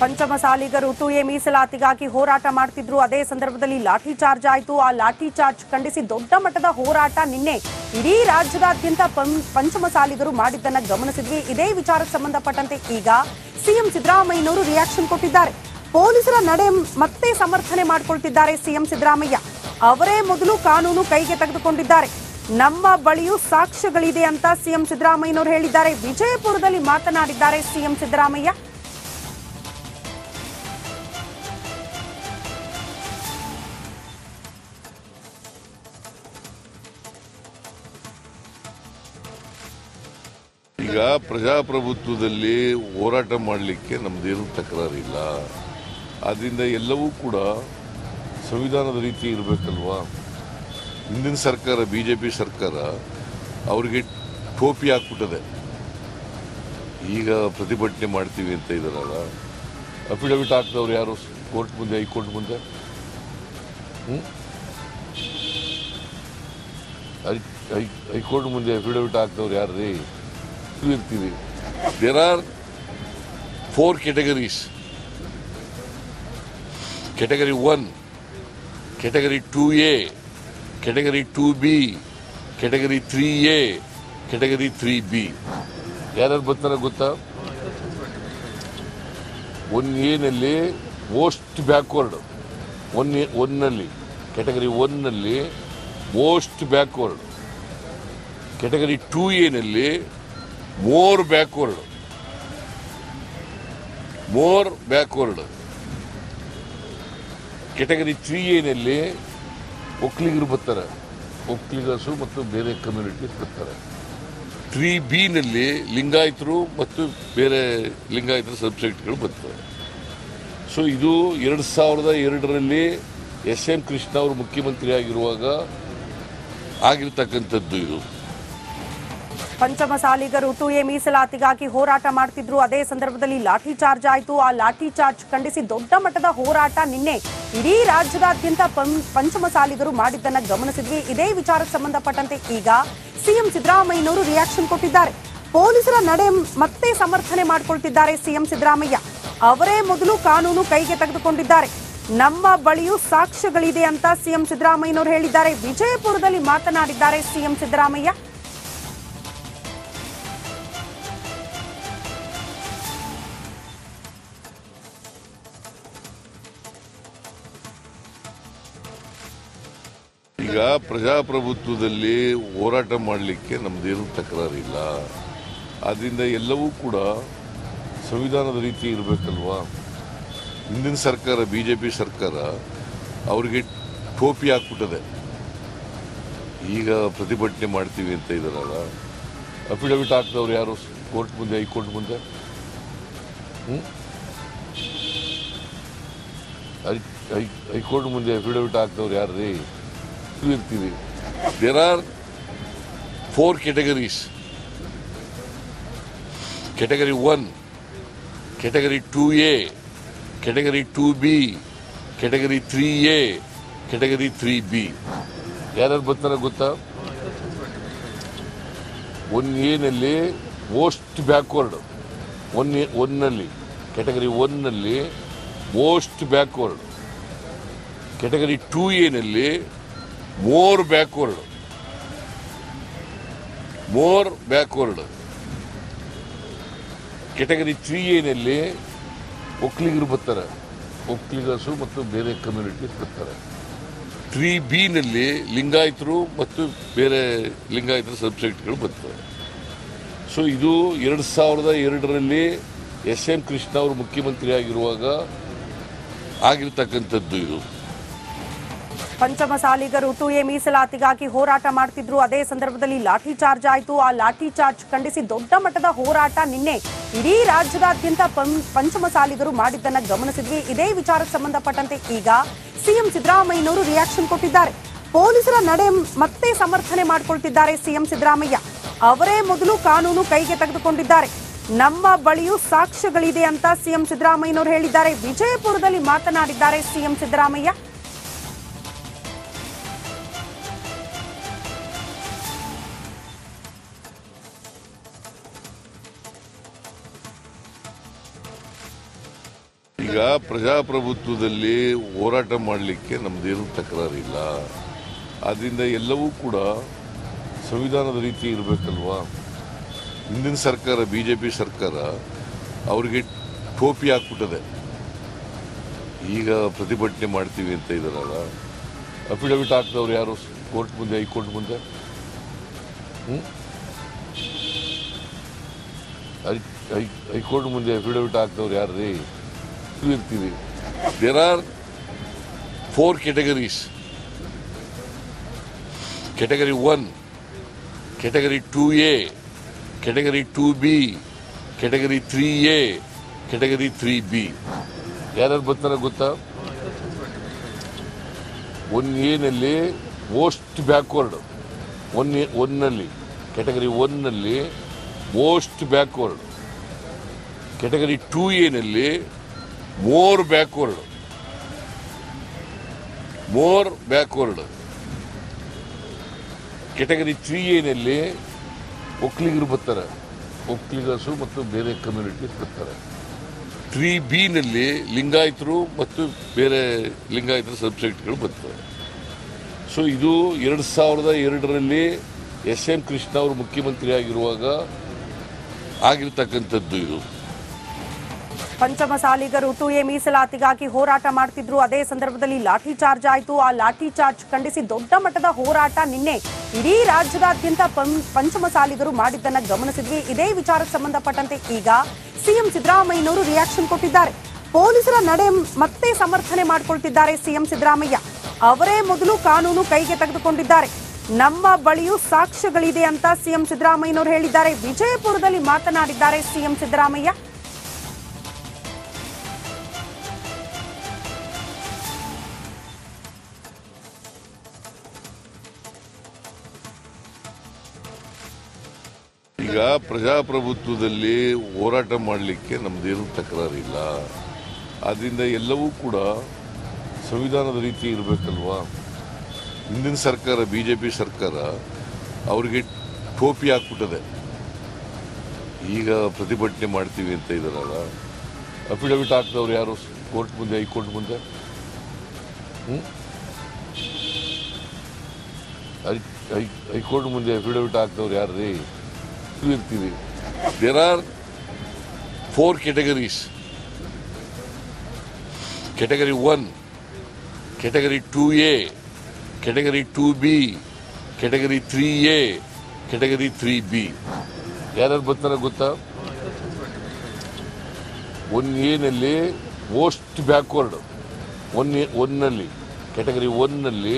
ಪಂಚಮಸಾಲಿಗರು 2A ಮೀಸಲಾತಿಗಾಗಿ ಹೋರಾಟ ಮಾಡ್ತಿದ್ರು. ಅದೇ ಸಂದರ್ಭದಲ್ಲಿ ಲಾಠಿ ಚಾರ್ಜ್ ಆಯಿತು. ಆ ಲಾಠಿ ಚಾರ್ಜ್ ಖಂಡಿಸಿ ದೊಡ್ಡ ಮಟ್ಟದ ಹೋರಾಟ ನಿನ್ನೆ ಇಡೀ ರಾಜ್ಯದಾದ್ಯಂತ ಪಂಚಮಸಾಲಿಗರು ಮಾಡಿದ್ದನ್ನ ಗಮನಿಸಿದ್ವಿ. ಇದೇ ವಿಚಾರಕ್ಕೆ ಸಂಬಂಧಪಟ್ಟಂತೆ ಈಗ ಸಿಎಂ ಸಿದ್ದರಾಮಯ್ಯನವರು ರಿಯಾಕ್ಷನ್ ಕೊಟ್ಟಿದ್ದಾರೆ. ಪೊಲೀಸರ ನಡೆ ಮತ್ತೆ ಸಮರ್ಥನೆ ಮಾಡಿಕೊಳ್ತಿದ್ದಾರೆ ಸಿಎಂ ಸಿದ್ದರಾಮಯ್ಯ. ಅವರೇ ಮೊದಲು ಕಾನೂನು ಕೈಗೆ ತೆಗೆದುಕೊಂಡಿದ್ದಾರೆ. ನಮ್ಮ ಬಳಿಯೂ ಸಾಕ್ಷ್ಯಗಳಿದೆ ಅಂತ ಸಿಎಂ ಸಿದ್ದರಾಮಯ್ಯನವರು ಹೇಳಿದ್ದಾರೆ. ವಿಜಯಪುರದಲ್ಲಿ ಮಾತನಾಡಿದ್ದಾರೆ ಸಿಎಂ ಸಿದ್ದರಾಮಯ್ಯ. ಈಗ ಪ್ರಜಾಪ್ರಭುತ್ವದಲ್ಲಿ ಹೋರಾಟ ಮಾಡಲಿಕ್ಕೆ ನಮ್ಮದೇನು ತಕರಾರಿಲ್ಲ. ಆದ್ದರಿಂದ ಎಲ್ಲವೂ ಕೂಡ ಸಂವಿಧಾನದ ರೀತಿ ಇರಬೇಕಲ್ವಾ. ಹಿಂದಿನ ಸರ್ಕಾರ ಬಿಜೆಪಿ ಸರ್ಕಾರ ಅವರಿಗೆ ಟೋಪಿ ಹಾಕ್ಬಿಟ್ಟದೆ. ಈಗ ಪ್ರತಿಭಟನೆ ಮಾಡ್ತೀವಿ ಅಂತ ಇದಾರಲ್ಲ, ಅಫಿಡವಿಟ್ ಹಾಕ್ದವ್ರು ಯಾರು ಕೋರ್ಟ್ ಮುಂದೆ, ಹೈಕೋರ್ಟ್ ಮುಂದೆ? ಹೈಕೋರ್ಟ್ ಮುಂದೆ ಅಫಿಡವಿಟ್ ಹಾಕ್ದವ್ರು ಯಾರು ರೀ? ಇರ್ತೀವಿ. There are 4 categories. Category 1, Category 2A, Category 2B, Category 3A, Category 3B. ಯಾರ್ಯಾರು ಬರ್ತಾರೆ ಗೊತ್ತಾ? 1A ನಲ್ಲಿ ಮೋಸ್ಟ್ ಬ್ಯಾಕ್ವರ್ಡ್, 1 ನಲ್ಲಿ Category 1 ನಲ್ಲಿ ಮೋಸ್ಟ್ ಬ್ಯಾಕ್ವರ್ಡ್, Category 2A ನಲ್ಲಿ ಮೋರ್ ಬ್ಯಾಕ್ವರ್ಡ್, Category 3A ನಲ್ಲಿ ಒಕ್ಕಲಿಗರು ಬರ್ತಾರೆ, ಒಕ್ಕಲಿಗರು ಮತ್ತು ಬೇರೆ ಕಮ್ಯುನಿಟೀಸ್ ಬರ್ತಾರೆ. 3B ನಲ್ಲಿ ಲಿಂಗಾಯತರು ಮತ್ತು ಬೇರೆ ಲಿಂಗಾಯತರ ಸಬ್ಸೆಕ್ಟ್ಗಳು ಬರ್ತಾರೆ. ಸೊ ಇದು 2002ರಲ್ಲಿ SM ಕೃಷ್ಣ ಅವರು ಮುಖ್ಯಮಂತ್ರಿ ಆಗಿರುವಾಗ ಆಗಿರ್ತಕ್ಕಂಥದ್ದು. ಇದು ಪಂಚಮಸಾಲಿಗರು 2A ಮೀಸಲಾತಿಗಾಗಿ ಹೋರಾಟ ಮಾಡ್ತಿದ್ರು. ಅದೇ ಸಂದರ್ಭದಲ್ಲಿ ಲಾಠಿ ಚಾರ್ಜ್ ಆಯಿತು. ಆ ಲಾಠಿ ಚಾರ್ಜ್ ಖಂಡಿಸಿ ದೊಡ್ಡ ಮಟ್ಟದ ಹೋರಾಟ ನಿನ್ನೆ ಇಡೀ ರಾಜ್ಯದಾದ್ಯಂತ ಪಂಚಮಸಾಲಿಗರು ಮಾಡಿದ್ದನ್ನ ಗಮನಿಸಿದ್ವಿ. ಇದೇ ವಿಚಾರಕ್ಕೆ ಸಂಬಂಧಪಟ್ಟಂತೆ ಈಗ ಸಿಎಂ ಸಿದ್ದರಾಮಯ್ಯನವರು ರಿಯಾಕ್ಷನ್ ಕೊಟ್ಟಿದ್ದಾರೆ. ಪೊಲೀಸರ ನಡೆ ಮತ್ತೆ ಸಮರ್ಥನೆ ಮಾಡಿಕೊಳ್ತಿದ್ದಾರೆ ಸಿಎಂ ಸಿದ್ದರಾಮಯ್ಯ. ಅವರೇ ಮೊದಲು ಕಾನೂನು ಕೈಗೆ ತೆಗೆದುಕೊಂಡಿದ್ದಾರೆ. ನಮ್ಮ ಬಳಿಯೂ ಸಾಕ್ಷ್ಯಗಳಿದೆ ಅಂತ ಸಿಎಂ ಸಿದ್ದರಾಮಯ್ಯನವರು ಹೇಳಿದ್ದಾರೆ. ವಿಜಯಪುರದಲ್ಲಿ ಮಾತನಾಡಿದ್ದಾರೆ ಸಿಎಂ ಸಿದ್ದರಾಮಯ್ಯ. ಈಗ ಪ್ರಜಾಪ್ರಭುತ್ವದಲ್ಲಿ ಹೋರಾಟ ಮಾಡಲಿಕ್ಕೆ ನಮ್ಮದೇನು ತಕರಾರಿಲ್ಲ. ಆದ್ದರಿಂದ ಎಲ್ಲವೂ ಕೂಡ ಸಂವಿಧಾನದ ರೀತಿ ಇರಬೇಕಲ್ವಾ. ಹಿಂದಿನ ಸರ್ಕಾರ ಬಿಜೆಪಿ ಸರ್ಕಾರ ಅವರಿಗೆ ಟೋಪಿ ಹಾಕ್ಬಿಟ್ಟದೆ. ಈಗ ಪ್ರತಿಭಟನೆ ಮಾಡ್ತೀವಿ ಅಂತ ಇದಾರಲ್ಲ, ಅಫಿಡವಿಟ್ ಹಾಕ್ದವ್ರು ಯಾರು ಕೋರ್ಟ್ ಮುಂದೆ, ಹೈಕೋರ್ಟ್ ಮುಂದೆ? ಹೈಕೋರ್ಟ್ ಮುಂದೆ ಅಫಿಡವಿಟ್ ಹಾಕ್ದವ್ರು ಯಾರು ರೀ? ಇರ್ತೀವಿ. There are 4 categories. Category 1, Category 2A, Category 2B, Category 3A, Category 3B. ಯಾರ್ಯಾರು ಬರ್ತಾರೆ ಗೊತ್ತಾ? 1A ನಲ್ಲಿ ಮೋಸ್ಟ್ ಬ್ಯಾಕ್ವರ್ಡ್, 1 ನಲ್ಲಿ Category 1 ನಲ್ಲಿ ಮೋಸ್ಟ್ ಬ್ಯಾಕ್ವರ್ಡ್, Category 2A ನಲ್ಲಿ ಮೋರ್ ಬ್ಯಾಕ್ವರ್ಡ್, Category 3A ನಲ್ಲಿ ಒಕ್ಕಲಿಗರು ಬರ್ತಾರೆ, ಒಕ್ಕಲಿಗರು ಮತ್ತು ಬೇರೆ ಕಮ್ಯುನಿಟೀಸ್ ಬರ್ತಾರೆ. 3B ನಲ್ಲಿ ಲಿಂಗಾಯತರು ಮತ್ತು ಬೇರೆ ಲಿಂಗಾಯತರ ಸಬ್ಸೆಕ್ಟ್ಗಳು ಬರ್ತಾರೆ. ಸೊ ಇದು 2002ರಲ್ಲಿ SM ಕೃಷ್ಣ ಅವರು ಮುಖ್ಯಮಂತ್ರಿ ಆಗಿರುವಾಗ ಆಗಿರ್ತಕ್ಕಂಥದ್ದು. ಇದು ಪಂಚಮಸಾಲಿಗರು 2A ಮೀಸಲಾತಿಗಾಗಿ ಹೋರಾಟ ಮಾಡ್ತಿದ್ರು. ಅದೇ ಸಂದರ್ಭದಲ್ಲಿ ಲಾಠಿ ಚಾರ್ಜ್ ಆಯಿತು. ಆ ಲಾಠಿ ಚಾರ್ಜ್ ಖಂಡಿಸಿ ದೊಡ್ಡ ಮಟ್ಟದ ಹೋರಾಟ ನಿನ್ನೆ ಇಡೀ ರಾಜ್ಯದಾದ್ಯಂತ ಪಂಚಮಸಾಲಿಗರು ಮಾಡಿದ್ದನ್ನ ಗಮನಿಸಿದ್ವಿ. ಇದೇ ವಿಚಾರಕ್ಕೆ ಸಂಬಂಧಪಟ್ಟಂತೆ ಈಗ ಸಿಎಂ ಸಿದ್ದರಾಮಯ್ಯನವರು ರಿಯಾಕ್ಷನ್ ಕೊಟ್ಟಿದ್ದಾರೆ. ಪೊಲೀಸರ ನಡೆ ಮತ್ತೆ ಸಮರ್ಥನೆ ಮಾಡಿಕೊಳ್ತಿದ್ದಾರೆ ಸಿಎಂ ಸಿದ್ದರಾಮಯ್ಯ. ಅವರೇ ಮೊದಲು ಕಾನೂನು ಕೈಗೆ ತೆಗೆದುಕೊಂಡಿದ್ದಾರೆ. ನಮ್ಮ ಬಳಿಯೂ ಸಾಕ್ಷ್ಯಗಳಿದೆ ಅಂತ ಸಿಎಂ ಸಿದ್ದರಾಮಯ್ಯನವರು ಹೇಳಿದ್ದಾರೆ. ವಿಜಯಪುರದಲ್ಲಿ ಮಾತನಾಡಿದ್ದಾರೆ ಸಿಎಂ ಸಿದ್ದರಾಮಯ್ಯ. ಈಗ ಪ್ರಜಾಪ್ರಭುತ್ವದಲ್ಲಿ ಹೋರಾಟ ಮಾಡಲಿಕ್ಕೆ ನಮ್ಮದೇನು ತಕರಾರಿಲ್ಲ. ಆದ್ದರಿಂದ ಎಲ್ಲವೂ ಕೂಡ ಸಂವಿಧಾನದ ರೀತಿ ಇರಬೇಕಲ್ವಾ. ಹಿಂದಿನ ಸರ್ಕಾರ ಬಿಜೆಪಿ ಸರ್ಕಾರ ಅವರಿಗೆ ಟೋಪಿ ಹಾಕ್ಬಿಟ್ಟದೆ. ಈಗ ಪ್ರತಿಭಟನೆ ಮಾಡ್ತೀವಿ ಅಂತ ಇದಾರಲ್ಲ, ಅಫಿಡವಿಟ್ ಹಾಕ್ದವ್ರು ಯಾರು ಕೋರ್ಟ್ ಮುಂದೆ, ಹೈಕೋರ್ಟ್ ಮುಂದೆ? ಹೈಕೋರ್ಟ್ ಮುಂದೆ ಅಫಿಡವಿಟ್ ಹಾಕ್ದವ್ರು ಯಾರು ರೀ? ಇರ್ತೀವಿ. There are 4 categories. Category 1, Category 2A, Category 2B, Category 3A, Category 3B. ಯಾರ್ಯಾರು ಬರ್ತಾರೆ ಗೊತ್ತಾ? 1A ನಲ್ಲಿ ಮೋಸ್ಟ್ ಬ್ಯಾಕ್ವರ್ಡ್, 1 ನಲ್ಲಿ ಕ್ಯಾಟಗರಿ 1 ನಲ್ಲಿ ಮೋಸ್ಟ್ ಬ್ಯಾಕ್ವರ್ಡ್, ಕ್ಯಾಟಗರಿ 2A ನಲ್ಲಿ ಮೋರ್ ಬ್ಯಾಕ್ವರ್ಡ್, ಕ್ಯಾಟಗರಿ 3A ನಲ್ಲಿ ಒಕ್ಕಲಿಗರು ಬರ್ತಾರೆ, ಒಕ್ಕಲಿಗಸು ಮತ್ತು ಬೇರೆ ಕಮ್ಯುನಿಟೀಸ್ ಬರ್ತಾರೆ. 3B ನಲ್ಲಿ ಲಿಂಗಾಯತರು ಮತ್ತು ಬೇರೆ ಲಿಂಗಾಯತರ ಸಬ್ಸೆಕ್ಟ್ಗಳು ಬರ್ತವೆ. ಸೊ ಇದು 2002ರಲ್ಲಿ SM ಕೃಷ್ಣ ಅವರು ಮುಖ್ಯಮಂತ್ರಿ ಆಗಿರುವಾಗ ಆಗಿರ್ತಕ್ಕಂಥದ್ದು. ಇದು ಪಂಚಮಸಾಲಿಗರು 2A ಮೀಸಲಾತಿಗಾಗಿ ಹೋರಾಟ ಮಾಡ್ತಿದ್ರು. ಅದೇ ಸಂದರ್ಭದಲ್ಲಿ ಲಾಠಿ ಚಾರ್ಜ್ ಆಯಿತು. ಆ ಲಾಠಿ ಚಾರ್ಜ್ ಖಂಡಿಸಿ ದೊಡ್ಡ ಮಟ್ಟದ ಹೋರಾಟ ನಿನ್ನೆ ಇಡೀ ರಾಜ್ಯದಾದ್ಯಂತ ಪಂಚಮಸಾಲಿಗರು ಮಾಡಿದ್ದನ್ನ ಗಮನಿಸಿದ್ವಿ. ಇದೇ ವಿಚಾರಕ್ಕೆ ಸಂಬಂಧಪಟ್ಟಂತೆ ಈಗ ಸಿಎಂ ಸಿದ್ದರಾಮಯ್ಯನವರು ರಿಯಾಕ್ಷನ್ ಕೊಟ್ಟಿದ್ದಾರೆ. ಪೊಲೀಸರ ನಡೆ ಮತ್ತೆ ಸಮರ್ಥನೆ ಮಾಡಿಕೊಳ್ತಿದ್ದಾರೆ ಸಿಎಂ ಸಿದ್ದರಾಮಯ್ಯ. ಅವರೇ ಮೊದಲು ಕಾನೂನು ಕೈಗೆ ತೆಗೆದುಕೊಂಡಿದ್ದಾರೆ. ನಮ್ಮ ಬಳಿಯೂ ಸಾಕ್ಷ್ಯಗಳಿದೆ ಅಂತ ಸಿಎಂ ಸಿದ್ದರಾಮಯ್ಯನವರು ಹೇಳಿದ್ದಾರೆ. ವಿಜಯಪುರದಲ್ಲಿ ಮಾತನಾಡಿದ್ದಾರೆ ಸಿಎಂ ಸಿದ್ದರಾಮಯ್ಯ. ಈಗ ಪ್ರಜಾಪ್ರಭುತ್ವದಲ್ಲಿ ಹೋರಾಟ ಮಾಡಲಿಕ್ಕೆ ನಮ್ಮದೇನು ತಕರಾರಿಲ್ಲ. ಆದ್ದರಿಂದ ಎಲ್ಲವೂ ಕೂಡ ಸಂವಿಧಾನದ ರೀತಿ ಇರಬೇಕಲ್ವಾ. ಹಿಂದಿನ ಸರ್ಕಾರ ಬಿಜೆಪಿ ಸರ್ಕಾರ ಅವರಿಗೆ ಟೋಪಿ ಹಾಕ್ಬಿಟ್ಟದೆ. ಈಗ ಪ್ರತಿಭಟನೆ ಮಾಡ್ತೀವಿ ಅಂತ ಇದಾರಲ್ಲ, ಅಫಿಡವಿಟ್ ಹಾಕ್ದವ್ರು ಯಾರು ಕೋರ್ಟ್ ಮುಂದೆ, ಹೈಕೋರ್ಟ್ ಮುಂದೆ? ಹೈಕೋರ್ಟ್ ಮುಂದೆ ಅಫಿಡವಿಟ್ ಹಾಕ್ದವ್ರು ಯಾರು ರೀ? ಇರ್ತೀವಿ. There are 4 categories. Category 1, Category 2A, Category 2B, Category 3A, Category 3B. ಯಾರ್ಯಾರು ಬರ್ತಾರೆ ಗೊತ್ತಾ? 1A ನಲ್ಲಿ ಮೋಸ್ಟ್ ಬ್ಯಾಕ್ವರ್ಡ್, 1 ನಲ್ಲಿ ಕ್ಯಾಟಗರಿ 1 ನಲ್ಲಿ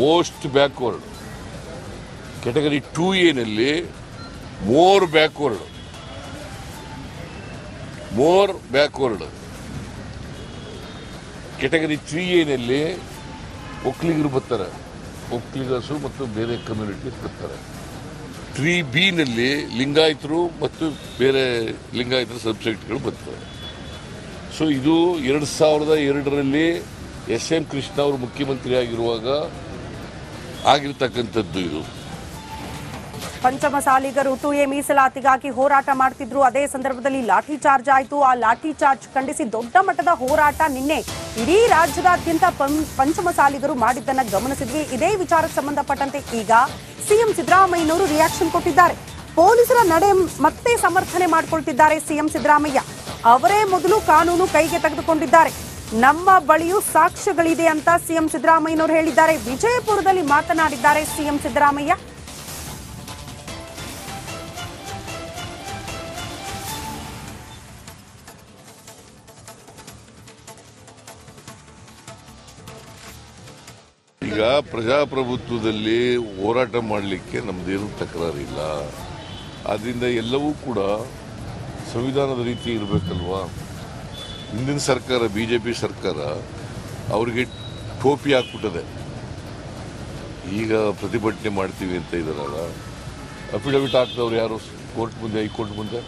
ಮೋಸ್ಟ್ ಬ್ಯಾಕ್ವರ್ಡ್, ಕ್ಯಾಟಗರಿ 2A ನಲ್ಲಿ ಮೋರ್ ಬ್ಯಾಕ್ವರ್ಡ್, ಕ್ಯಾಟಗರಿ 3A ನಲ್ಲಿ ಒಕ್ಕಲಿಗರು ಬರ್ತಾರೆ, ಒಕ್ಕಲಿಗಸು ಮತ್ತು ಬೇರೆ ಕಮ್ಯುನಿಟೀಸ್ ಬರ್ತಾರೆ. 3B ನಲ್ಲಿ ಲಿಂಗಾಯತರು ಮತ್ತು ಬೇರೆ ಲಿಂಗಾಯತರ ಸಬ್ಸೆಕ್ಟ್ಗಳು ಬರ್ತವೆ. ಸೊ ಇದು 2002ರಲ್ಲಿ SM ಕೃಷ್ಣ ಅವರು ಮುಖ್ಯಮಂತ್ರಿ ಆಗಿರುವಾಗ ಆಗಿರ್ತಕ್ಕಂಥದ್ದು. ಇದು ಪಂಚಮಸಾಲಿಗರು 2A ಮೀಸಲಾತಿಗಾಗಿ ಹೋರಾಟ ಮಾಡ್ತಿದ್ರು. ಅದೇ ಸಂದರ್ಭದಲ್ಲಿ ಲಾಠಿ ಚಾರ್ಜ್ ಆಯಿತು. ಆ ಲಾಠಿ ಚಾರ್ಜ್ ಖಂಡಿಸಿ ದೊಡ್ಡ ಮಟ್ಟದ ಹೋರಾಟ ನಿನ್ನೆ ಇಡೀ ರಾಜ್ಯದಾದ್ಯಂತ ಪಂಚಮಸಾಲಿಗರು ಮಾಡಿದ್ದನ್ನ ಗಮನಿಸಿದ್ವಿ. ಇದೇ ವಿಚಾರಕ್ಕೆ ಸಂಬಂಧಪಟ್ಟಂತೆ ಈಗ ಸಿಎಂ ಸಿದ್ದರಾಮಯ್ಯನವರು ರಿಯಾಕ್ಷನ್ ಕೊಟ್ಟಿದ್ದಾರೆ. ಪೊಲೀಸರ ನಡೆ ಮತ್ತೆ ಸಮರ್ಥನೆ ಮಾಡಿಕೊಳ್ತಿದ್ದಾರೆ ಸಿಎಂ ಸಿದ್ದರಾಮಯ್ಯ. ಅವರೇ ಮೊದಲು ಕಾನೂನು ಕೈಗೆ ತೆಗೆದುಕೊಂಡಿದ್ದಾರೆ. ನಮ್ಮ ಬಳಿಯೂ ಸಾಕ್ಷ್ಯಗಳಿದೆ ಅಂತ ಸಿಎಂ ಸಿದ್ದರಾಮಯ್ಯನವರು ಹೇಳಿದ್ದಾರೆ. ವಿಜಯಪುರದಲ್ಲಿ ಮಾತನಾಡಿದ್ದಾರೆ ಸಿಎಂ ಸಿದ್ದರಾಮಯ್ಯ. ಈಗ ಪ್ರಜಾಪ್ರಭುತ್ವದಲ್ಲಿ ಹೋರಾಟ ಮಾಡಲಿಕ್ಕೆ ನಮ್ಮದೇನು ತಕರಾರಿಲ್ಲ. ಆದ್ದರಿಂದ ಎಲ್ಲವೂ ಕೂಡ ಸಂವಿಧಾನದ ರೀತಿ ಇರಬೇಕಲ್ವಾ. ಹಿಂದಿನ ಸರ್ಕಾರ ಬಿಜೆಪಿ ಸರ್ಕಾರ ಅವರಿಗೆ ಟೋಪಿ ಹಾಕ್ಬಿಟ್ಟದೆ. ಈಗ ಪ್ರತಿಭಟನೆ ಮಾಡ್ತೀವಿ ಅಂತ ಇದಾರಲ್ಲ, ಅಫಿಡವಿಟ್ ಹಾಕ್ದವ್ರು ಯಾರು ಕೋರ್ಟ್ ಮುಂದೆ, ಹೈಕೋರ್ಟ್ ಮುಂದೆ?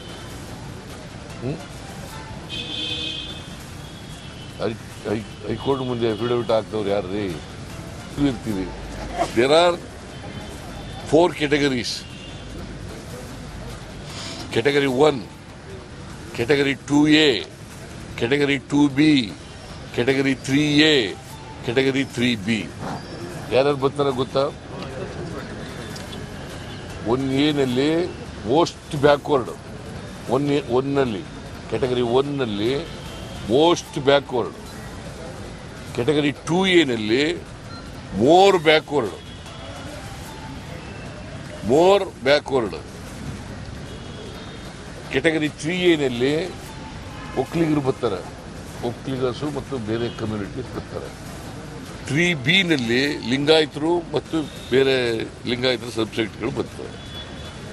ಹೈಕೋರ್ಟ್ ಮುಂದೆ ಅಫಿಡವಿಟ್ ಹಾಕ್ದವ್ರು ಯಾರು ರೀ? ಇರ್ತೀವಿ. There are 4 categories. Category 1, Category 2A, category 2B, category 3A, category 3B. ಯಾರ್ಯಾರು ಬರ್ತಾರೆ ಗೊತ್ತಾ? 1A ಮೋಸ್ಟ್ ಬ್ಯಾಕ್ವರ್ಡ್, 1ನಲ್ಲಿ ಕೆಟಗರಿ 1ನಲ್ಲಿ most backward, category 2A more backward, category 3A ಒಕ್ಕಲಿಗರು ಬರ್ತಾರೆ, ಒಕ್ಕಲಿಗರು ಮತ್ತು ಬೇರೆ ಕಮ್ಯುನಿಟೀಸ್ ಬರ್ತಾರೆ. 3B ಲಿಂಗಾಯತರು ಮತ್ತು ಬೇರೆ ಲಿಂಗಾಯತರ ಸಬ್ಸೆಕ್ಟ್ಗಳು ಬರ್ತಾರೆ.